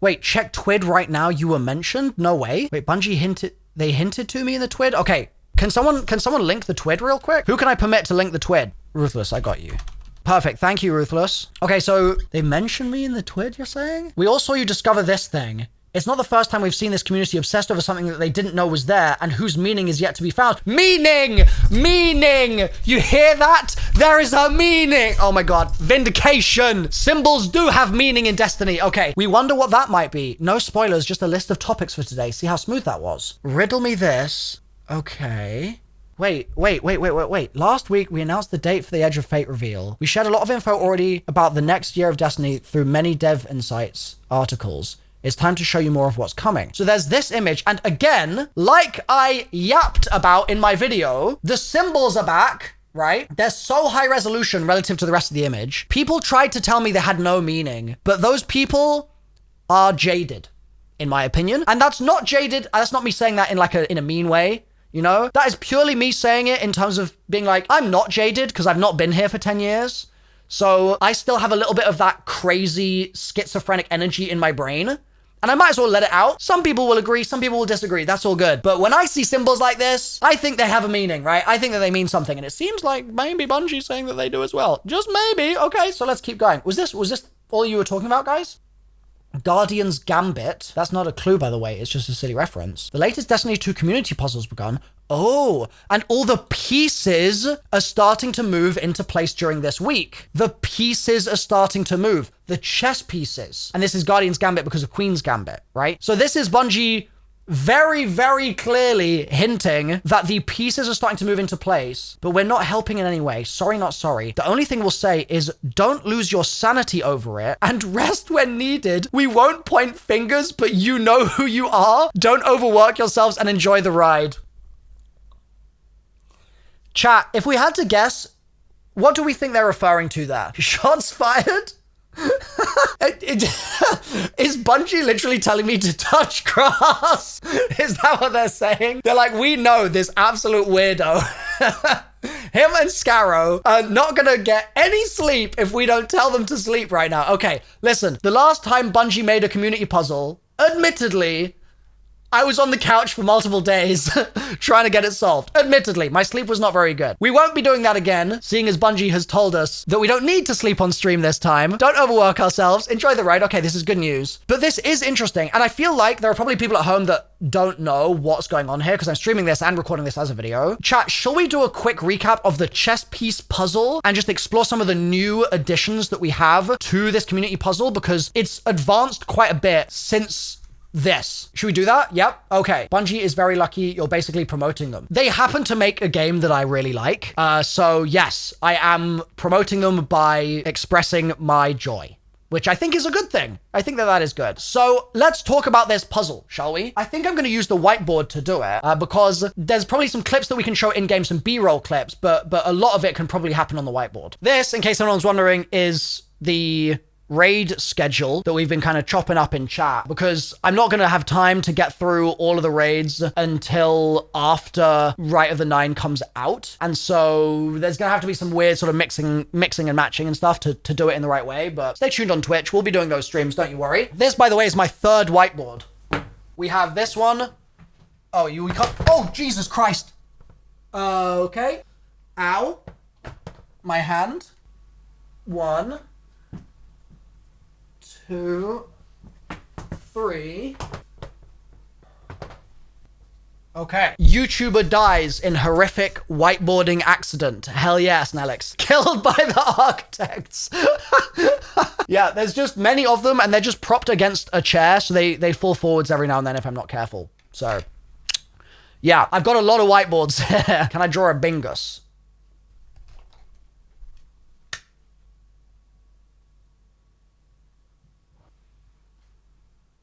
Wait, check Twid right now. You were mentioned? No way. Wait, Bungie hinted to me in the Twid? Okay. Can someone link the Twid real quick? Who can I permit to link the Twid? Ruthless, I got you. Perfect. Thank you, Ruthless. Okay, so they mentioned me in the Twid, you're saying? We all saw you discover this thing. It's not the first time we've seen this community obsessed over something that they didn't know was there and whose meaning is yet to be found. Meaning! Meaning! You hear that? There is a meaning! Oh my god. Vindication! Symbols do have meaning in Destiny. Okay, we wonder what that might be. No spoilers, just a list of topics for today. See how smooth that was. Riddle me this. Okay. Wait. Last week, we announced the date for the Edge of Fate reveal. We shared a lot of info already about the next year of Destiny through many dev insights articles. It's time to show you more of what's coming. So there's this image, and again, like I yapped about in my video, the symbols are back, right? They're so high resolution relative to the rest of the image. People tried to tell me they had no meaning, but those people are jaded, in my opinion. And that's not jaded, that's not me saying that in a mean way, you know? That is purely me saying it in terms of being like, I'm not jaded because I've not been here for 10 years. So I still have a little bit of that crazy schizophrenic energy in my brain. And I might as well let it out. Some people will agree, some people will disagree. That's all good. But when I see symbols like this, I think they have a meaning, right? I think that they mean something. And it seems like maybe Bungie's saying that they do as well. Just maybe. Okay, so let's keep going. Was this all you were talking about, guys? Guardian's Gambit. That's not a clue, by the way. It's just a silly reference. The latest Destiny 2 community puzzle's begun. Oh, and all the pieces are starting to move into place during this week. The pieces are starting to move. The chess pieces. And this is Guardian's Gambit because of Queen's Gambit, right? So this is Bungie very, very clearly hinting that the pieces are starting to move into place, but we're not helping in any way. Sorry, not sorry. The only thing we'll say is don't lose your sanity over it and rest when needed. We won't point fingers, but you know who you are. Don't overwork yourselves and enjoy the ride. Chat, if we had to guess, what do we think they're referring to there? Shots fired? Is Bungie literally telling me to touch grass? Is that what they're saying? They're like, we know this absolute weirdo. Him and Scarrow are not gonna get any sleep if we don't tell them to sleep right now. Okay, listen, the last time Bungie made a community puzzle, admittedly, I was on the couch for multiple days trying to get it solved. Admittedly, my sleep was not very good. We won't be doing that again, seeing as Bungie has told us that we don't need to sleep on stream this time. Don't overwork ourselves. Enjoy the ride. Okay, this is good news. But this is interesting, and I feel like there are probably people at home that don't know what's going on here because I'm streaming this and recording this as a video. Chat, shall we do a quick recap of the chess piece puzzle and just explore some of the new additions that we have to this community puzzle because it's advanced quite a bit since this. Should we do that? Yep. Okay. Bungie is very lucky. You're basically promoting them. They happen to make a game that I really like. So yes, I am promoting them by expressing my joy, which I think is a good thing. I think that is good. So let's talk about this puzzle, shall we? I think I'm going to use the whiteboard to do it because there's probably some clips that we can show in-game, some B-roll clips, but a lot of it can probably happen on the whiteboard. This, in case anyone's wondering, is the raid schedule that we've been kind of chopping up in chat because I'm not going to have time to get through all of the raids until after Rite of the Nine comes out. And so there's going to have to be some weird sort of mixing and matching and stuff to do it in the right way. But stay tuned on Twitch. We'll be doing those streams. Don't you worry. This, by the way, is my third whiteboard. We have this one. Oh, we can't. Oh, Jesus Christ. Okay. Ow. My hand. 1, 2, 3. Okay. YouTuber dies in horrific whiteboarding accident. Hell yes, Nelix. Killed by the architects. Yeah, there's just many of them and they're just propped against a chair. So they fall forwards every now and then if I'm not careful. So yeah, I've got a lot of whiteboards here. Can I draw a Bingus?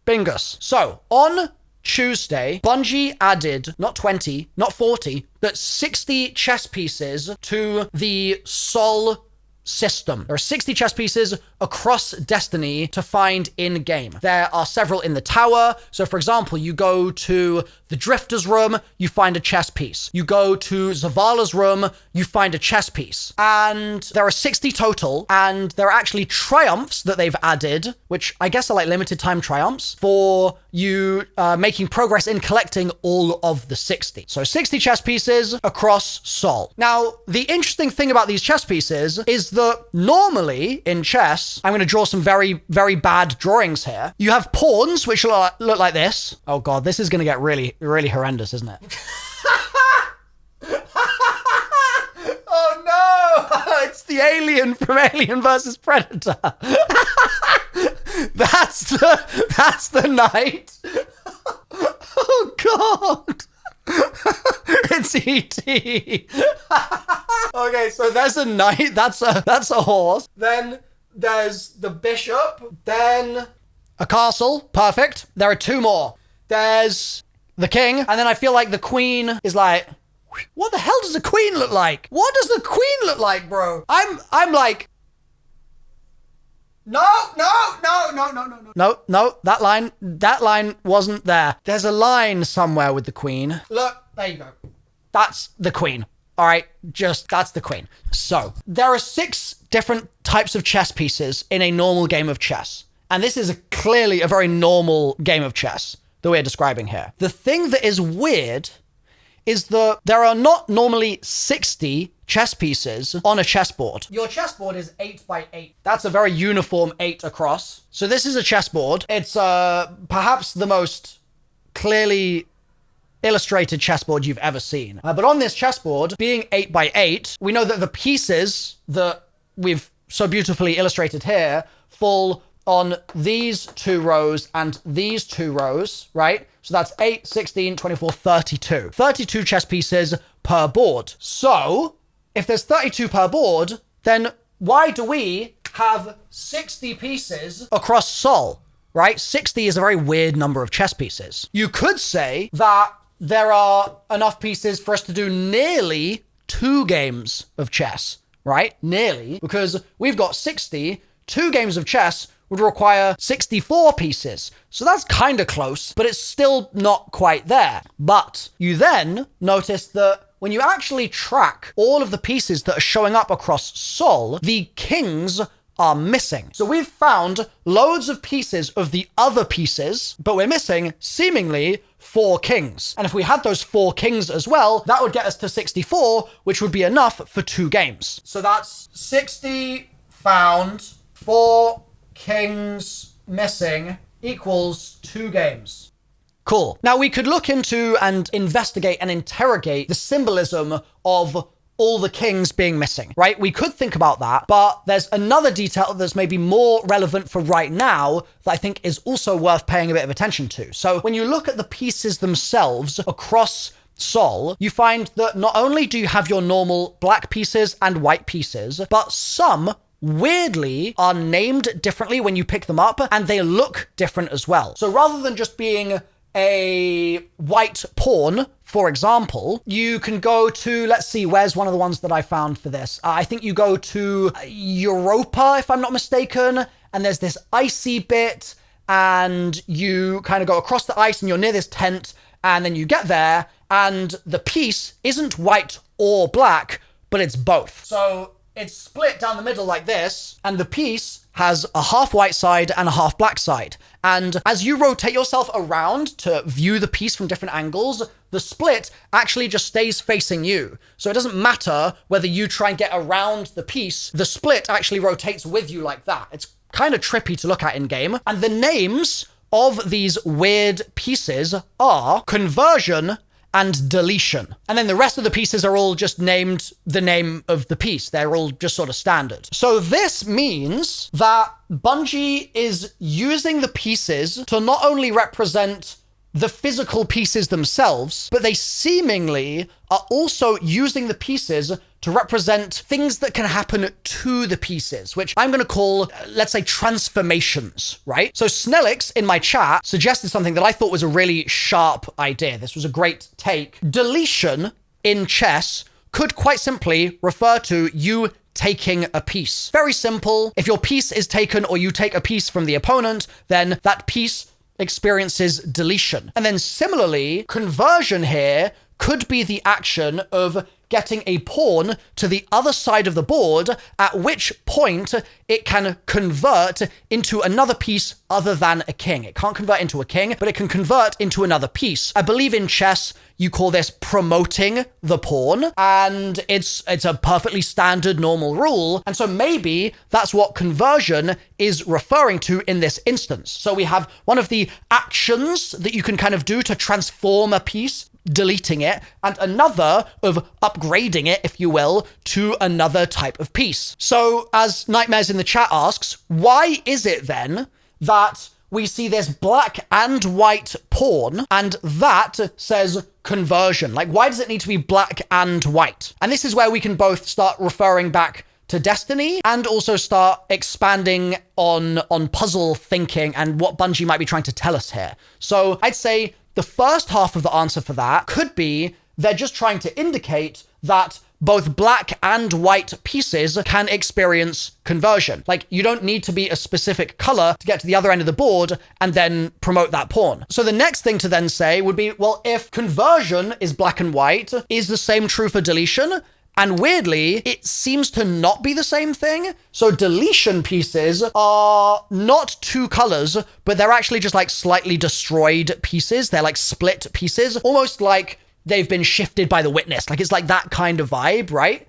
Bingus. So, on Tuesday, Bungie added, not 20, not 40, but 60 chess pieces to the Sol system. There are 60 chess pieces across Destiny to find in-game. There are several in the tower. So for example, you go to the Drifter's room, you find a chess piece. You go to Zavala's room, you find a chess piece. And there are 60 total, and there are actually triumphs that they've added, which I guess are like limited time triumphs, for you making progress in collecting all of the 60. So 60 chess pieces across Sol. Now, the interesting thing about these chess pieces is that normally in chess, I'm going to draw some very, very bad drawings here. You have pawns, which look like this. Oh God, this is going to get really, really horrendous, isn't it? Oh no! It's the alien from Alien versus Predator. That's the knight. Oh God. It's E.T. Okay, so there's a knight. That's a horse. Then there's the bishop. Then a castle. Perfect. There are two more. There's the king. And then I feel like the queen is like, what the hell does the queen look like? What does the queen look like, bro? I'm like, no, that line wasn't there. There's a line somewhere with the queen. Look, there you go. That's the queen. All right, that's the queen. So there are 6 different types of chess pieces in a normal game of chess. And this is clearly a very normal game of chess that we're describing here. The thing that is weird is that there are not normally 60 chess pieces on a chessboard. Your chessboard is 8 by 8. That's a very uniform 8 across. So this is a chessboard. It's perhaps the most clearly illustrated chessboard you've ever seen. But on this chessboard, being 8 by 8, we know that the pieces that we've so beautifully illustrated here fall on these 2 rows and these 2 rows, right? So that's 8, 16, 24, 32. 32 chess pieces per board. So if there's 32 per board, then why do we have 60 pieces across Sol, right? 60 is a very weird number of chess pieces. You could say that there are enough pieces for us to do nearly 2 games of chess, right? Nearly, because we've got 60, 2 games of chess would require 64 pieces. So that's kind of close, but it's still not quite there. But you then notice that when you actually track all of the pieces that are showing up across Sol, the kings are missing. So we've found loads of pieces of the other pieces, but we're missing seemingly 4 kings. And if we had those 4 kings as well, that would get us to 64, which would be enough for 2 games. So that's 60 found, 4 kings missing equals 2 games. Cool. Now we could look into and investigate and interrogate the symbolism of all the kings being missing, right? We could think about that, but there's another detail that's maybe more relevant for right now that I think is also worth paying a bit of attention to. So when you look at the pieces themselves across Sol, you find that not only do you have your normal black pieces and white pieces, but some weirdly are named differently when you pick them up, and they look different as well. So rather than just being a white pawn, for example, you can go to, let's see, where's one of the ones that I found for this? I think you go to Europa, if I'm not mistaken, and there's this icy bit, and you kind of go across the ice and you're near this tent, and then you get there, and the piece isn't white or black, but it's both. So it's split down the middle like this, and the piece has a half white side and a half black side. And as you rotate yourself around to view the piece from different angles, the split actually just stays facing you. So it doesn't matter whether you try and get around the piece, the split actually rotates with you like that. It's kind of trippy to look at in game. And the names of these weird pieces are conversion and deletion. And then the rest of the pieces are all just named the name of the piece. They're all just sort of standard. So this means that Bungie is using the pieces to not only represent the physical pieces themselves, but they seemingly are also using the pieces to represent things that can happen to the pieces, which I'm going to call, let's say, transformations, right? So Snellix in my chat suggested something that I thought was a really sharp idea. This was a great take. Deletion in chess could quite simply refer to you taking a piece. Very simple. If your piece is taken or you take a piece from the opponent, then that piece experiences deletion. And then similarly, conversion here could be the action of getting a pawn to the other side of the board, at which point it can convert into another piece other than a king. It can't convert into a king, but it can convert into another piece. I believe in chess, you call this promoting the pawn, and it's a perfectly standard normal rule. And so maybe that's what conversion is referring to in this instance. So we have one of the actions that you can kind of do to transform a piece, deleting it, and another of upgrading it, if you will, to another type of piece. So as Nightmares in the chat asks, why is it then that we see this black and white pawn and that says conversion? Like, why does it need to be black and white? And this is where we can both start referring back to Destiny and also start expanding on puzzle thinking and what Bungie might be trying to tell us here. So I'd say the first half of the answer for that could be they're just trying to indicate that both black and white pieces can experience conversion. Like, you don't need to be a specific color to get to the other end of the board and then promote that pawn. So the next thing to then say would be, well, if conversion is black and white, is the same true for deletion? And weirdly, it seems to not be the same thing. So deletion pieces are not two colors, but they're actually just like slightly destroyed pieces. They're like split pieces, almost like they've been shifted by the witness. Like, it's like that kind of vibe, right?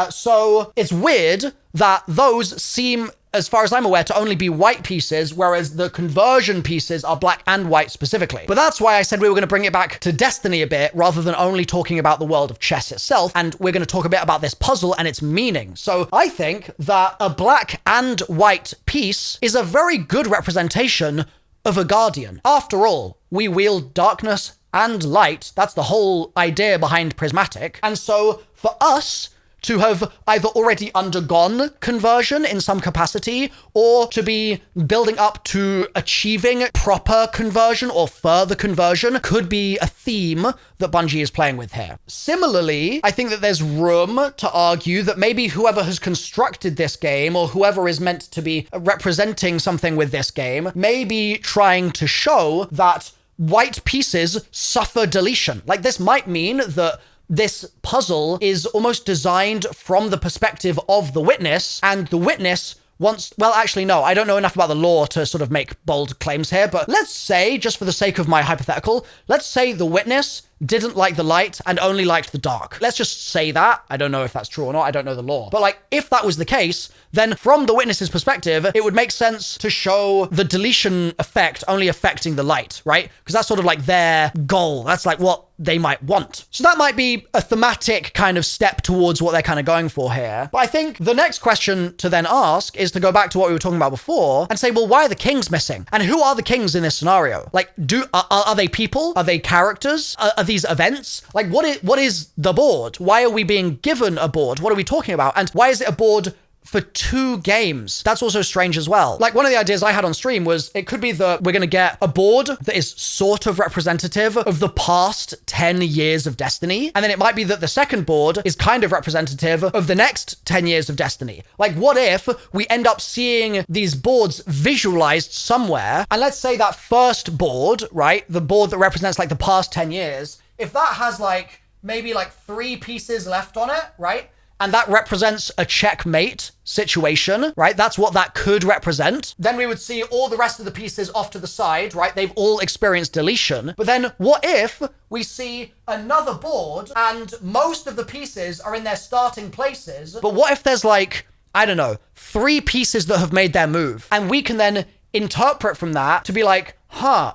So it's weird that those seem, as far as I'm aware, to only be white pieces, whereas the conversion pieces are black and white specifically. But that's why I said we were going to bring it back to Destiny a bit, rather than only talking about the world of chess itself. And we're going to talk a bit about this puzzle and its meaning. So I think that a black and white piece is a very good representation of a guardian. After all, we wield darkness and light. That's the whole idea behind Prismatic. And so for us to have either already undergone conversion in some capacity or to be building up to achieving proper conversion or further conversion could be a theme that Bungie is playing with here. Similarly, I think that there's room to argue that maybe whoever has constructed this game or whoever is meant to be representing something with this game may be trying to show that white pieces suffer deletion. Like, this might mean that this puzzle is almost designed from the perspective of the witness, and the witness wants, well, actually, no, I don't know enough about the lore to sort of make bold claims here, but let's say, just for the sake of my hypothetical, let's say the witness didn't like the light and only liked the dark. Let's just say that. I don't know if that's true or not. I don't know the lore. But like, if that was the case, then from the witness's perspective, it would make sense to show the deletion effect only affecting the light, right? Because that's sort of like their goal. That's like what they might want. So that might be a thematic kind of step towards what they're kind of going for here. But I think the next question to then ask is to go back to what we were talking about before and say, well, why are the kings missing? And who are the kings in this scenario? Like, are they people? Are they characters? Are these events? Like, what is the board? Why are we being given a board? What are we talking about? And why is it a board for 2 games? That's also strange as well. Like, one of the ideas I had on stream was it could be that we're going to get a board that is sort of representative of the past 10 years of Destiny. And then it might be that the second board is kind of representative of the next 10 years of Destiny. Like, what if we end up seeing these boards visualized somewhere? And let's say that first board, right? The board that represents like the past 10 years, if that has like maybe like 3 pieces left on it, right? And that represents a checkmate situation, right? That's what that could represent. Then we would see all the rest of the pieces off to the side, right? They've all experienced deletion. But then what if we see another board and most of the pieces are in their starting places? But what if there's like, I don't know, 3 pieces that have made their move? And we can then interpret from that to be like,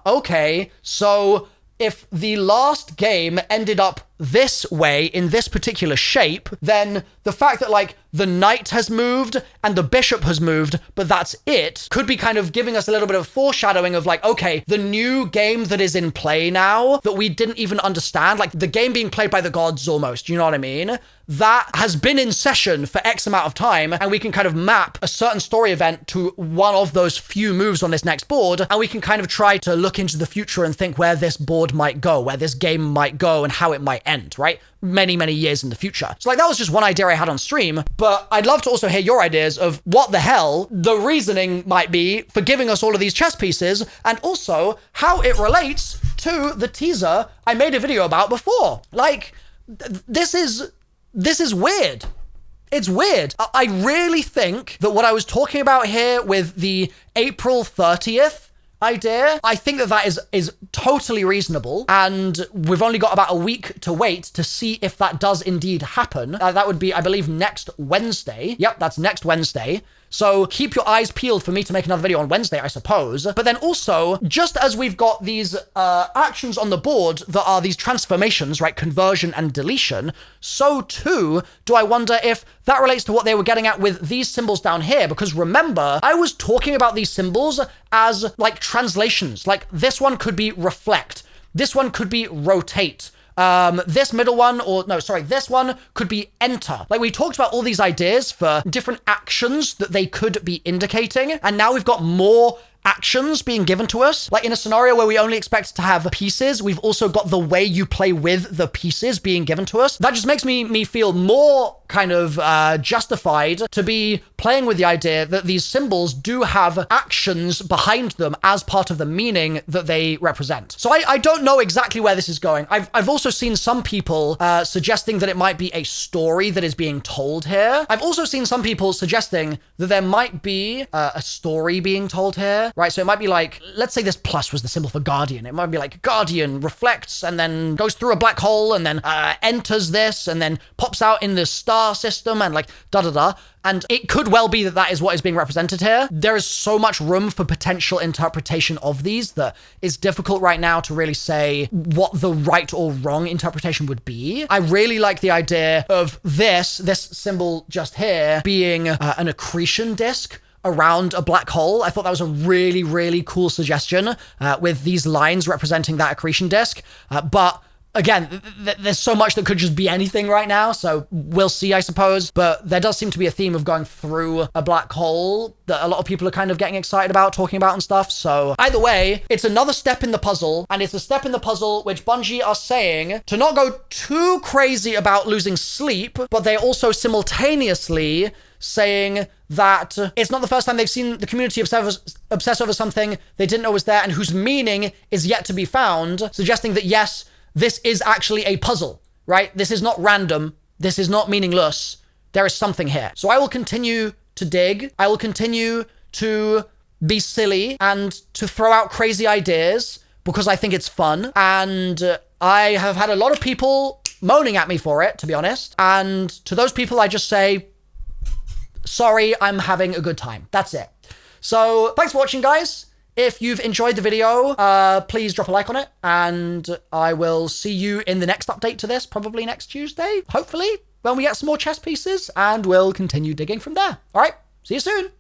okay, so if the last game ended up this way in this particular shape, then the fact that like the knight has moved and the bishop has moved, but that's it, could be kind of giving us a little bit of foreshadowing of like, okay, the new game that is in play now that we didn't even understand, like the game being played by the gods almost, you know what I mean? That has been in session for X amount of time, and we can kind of map a certain story event to one of those few moves on this next board, and we can kind of try to look into the future and think where this board might go, where this game might go, and how it might end, right? Many, many years in the future. So like that was just one idea I had on stream, but I'd love to also hear your ideas of what the hell the reasoning might be for giving us all of these chess pieces, and also how it relates to the teaser I made a video about before. Like, this is weird. It's weird. I really think that what I was talking about here with the April 30th idea, I think that is totally reasonable, and we've only got about a week to wait to see if that does indeed happen. That would be, I believe, next Wednesday. Yep, that's next Wednesday. So keep your eyes peeled for me to make another video on Wednesday, I suppose. But then also, just as we've got these actions on the board that are these transformations, right, conversion and deletion, so too do I wonder if that relates to what they were getting at with these symbols down here. Because remember, I was talking about these symbols as like translations. Like this one could be reflect. This one could be rotate. This middle one, this one could be enter. Like we talked about all these ideas for different actions that they could be indicating. And now we've got more actions being given to us. Like in a scenario where we only expect to have pieces, we've also got the way you play with the pieces being given to us. That just makes me feel more kind of justified to be playing with the idea that these symbols do have actions behind them as part of the meaning that they represent. So I don't know exactly where this is going. I've also seen some people suggesting that it might be a story that is being told here. I've also seen some people suggesting that there might be a story being told here. Right, so it might be like, let's say this plus was the symbol for Guardian. It might be like Guardian reflects and then goes through a black hole and then enters this and then pops out in the star system and like da-da-da. And it could well be that that is what is being represented here. There is so much room for potential interpretation of these that it's difficult right now to really say what the right or wrong interpretation would be. I really like the idea of this symbol just here being an accretion disk around a black hole. I thought that was a really, really cool suggestion with these lines representing that accretion disk. But again, there's so much that could just be anything right now, so we'll see, I suppose. But there does seem to be a theme of going through a black hole that a lot of people are kind of getting excited about, talking about and stuff. So either way, it's another step in the puzzle, and it's a step in the puzzle which Bungie are saying to not go too crazy about losing sleep, but they also simultaneously saying that it's not the first time they've seen the community obsess over something they didn't know was there and whose meaning is yet to be found, suggesting that yes, this is actually a puzzle, right? This is not random. This is not meaningless. There is something here. So I will continue to dig. I will continue to be silly and to throw out crazy ideas because I think it's fun. And I have had a lot of people moaning at me for it, to be honest. And to those people, I just say, sorry, I'm having a good time. That's it. So thanks for watching, guys. If you've enjoyed the video, please drop a like on it, and I will see you in the next update to this, probably next Tuesday, hopefully, when we get some more chess pieces, and we'll continue digging from there. All right, see you soon.